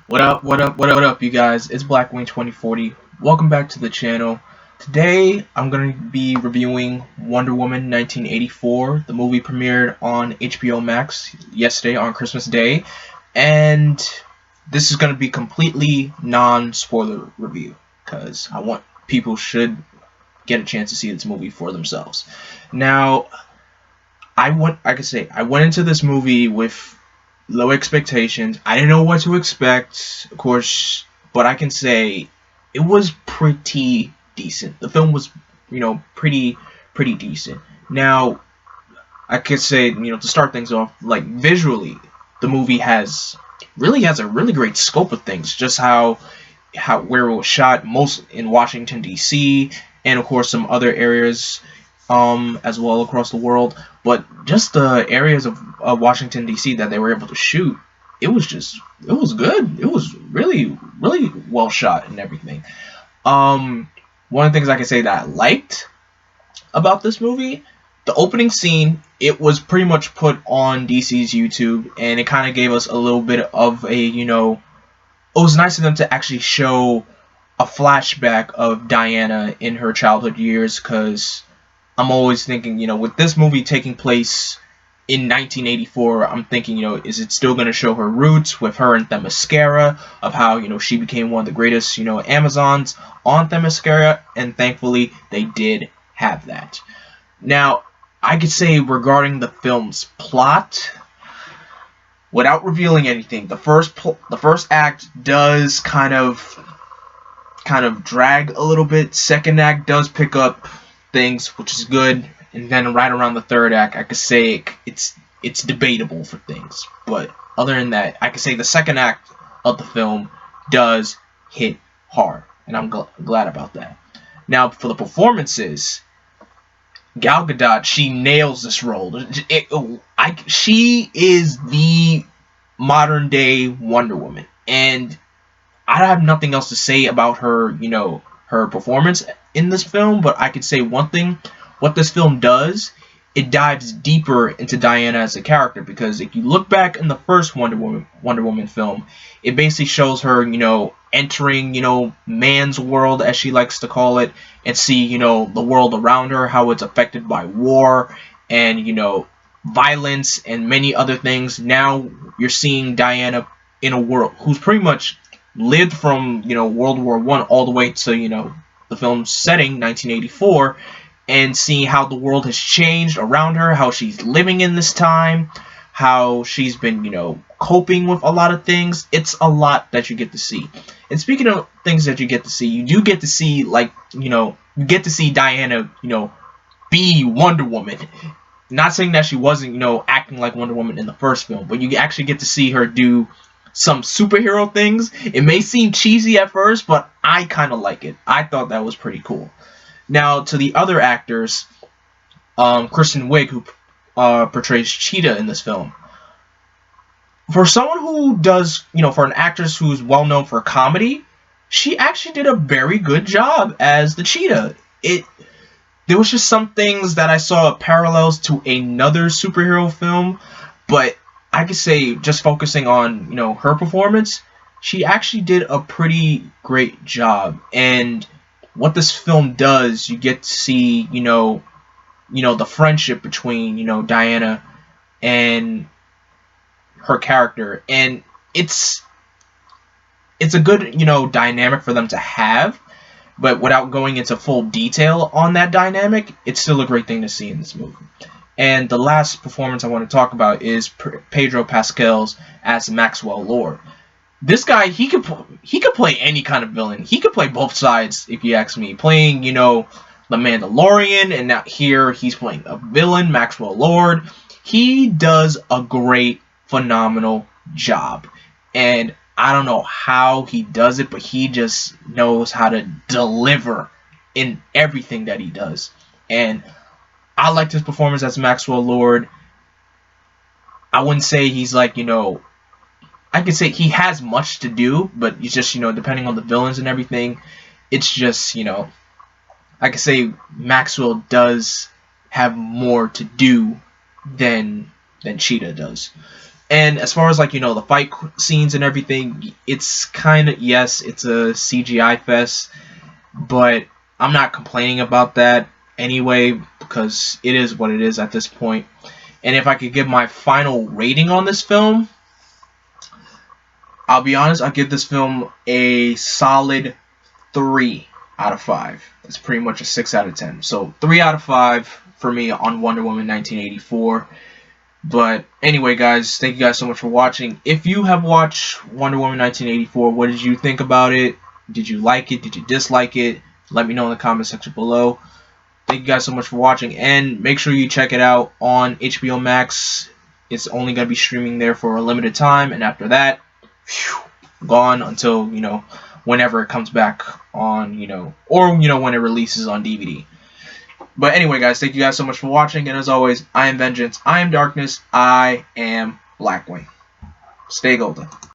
What up, what up, you guys? It's Blackwing2040. Welcome back to the channel. Today, I'm going to be reviewing Wonder Woman 1984. The movie premiered on HBO Max yesterday on Christmas Day. And this is going to be completely non-spoiler review, because I want people should get a chance to see this movie for themselves. Now, I went into this movie with low expectations. I didn't know what to expect, of course, but I can say it was pretty decent. The film was, pretty decent. Now, I could say, to start things off, like visually, the movie has a really great scope of things. Just where it was shot, most in Washington D.C. and of course some other areas as well across the world. But just the areas of Washington D.C. that they were able to shoot, it was good. It was really well shot and everything. One of the things I can say that I liked about this movie, the opening scene, it was pretty much put on DC's YouTube, and it kind of gave us a little bit of a, it was nice of them to actually show a flashback of Diana in her childhood years, because I'm always thinking, with this movie taking place in 1984, I'm thinking, is it still going to show her roots with her and Themyscira, of how, she became one of the greatest, Amazons on Themyscira, and thankfully they did have that. Now, I could say regarding the film's plot, without revealing anything, the first act does kind of drag a little bit. Second act does pick up things, which is good, and then right around the third act, I could say it's debatable for things. But other than that, I could say the second act of the film does hit hard, and I'm glad about that. Now, for the performances, Gal Gadot, she nails this role. She is the modern day Wonder Woman, and I have nothing else to say about her, her performance in this film, but I could say one thing. What this film does, it dives deeper into Diana as a character, because if you look back in the first Wonder Woman film, it basically shows her, entering, man's world, as she likes to call it, and see, the world around her, how it's affected by war and, violence and many other things. Now you're seeing Diana in a world who's pretty much lived from, World War I all the way to, the film's setting, 1984, and seeing how the world has changed around her, how she's living in this time, how she's been, coping with a lot of things. It's a lot that you get to see. And speaking of things that you get to see, you do get to see, like, you get to see Diana, be Wonder Woman. Not saying that she wasn't, acting like Wonder Woman in the first film, but you actually get to see her do some superhero things. It may seem cheesy at first, but I kind of like it. I thought that was pretty cool. Now, to the other actors, Kristen Wiig, who portrays Cheetah in this film. For someone who does, for an actress who's well known for comedy, she actually did a very good job as the Cheetah. There was just some things that I saw parallels to another superhero film, but I could say, just focusing on, her performance, she actually did a pretty great job. And what this film does, you get to see, the friendship between, Diana and her character. And it's a good, dynamic for them to have. But without going into full detail on that dynamic, it's still a great thing to see in this movie. And the last performance I want to talk about is Pedro Pascal's as Maxwell Lord. This guy, he could play any kind of villain. He could play both sides, if you ask me. Playing, the Mandalorian, and now here he's playing a villain, Maxwell Lord. He does a great, phenomenal job. And I don't know how he does it, but he just knows how to deliver in everything that he does. And I liked his performance as Maxwell Lord. I wouldn't say he's like, I could say he has much to do, but it's just, depending on the villains and everything, it's just, I could say Maxwell does have more to do than Cheetah does. And as far as like, the fight scenes and everything, it's kind of, yes, it's a CGI fest, but I'm not complaining about that anyway, because it is what it is at this point. And if I could give my final rating on this film, I'll be honest, I'll give this film a solid 3 out of 5. That's pretty much a 6 out of 10. So 3 out of 5 for me on Wonder Woman 1984. But anyway, guys, thank you guys so much for watching. If you have watched Wonder Woman 1984, what did you think about it? Did you like it? Did you dislike it? Let me know in the comment section below. Thank you guys so much for watching, and make sure you check it out on HBO Max. It's only going to be streaming there for a limited time, and after that, gone until, whenever it comes back on, or, when it releases on DVD. But anyway, guys, thank you guys so much for watching, and as always, I am Vengeance, I am Darkness, I am Blackwing. Stay golden.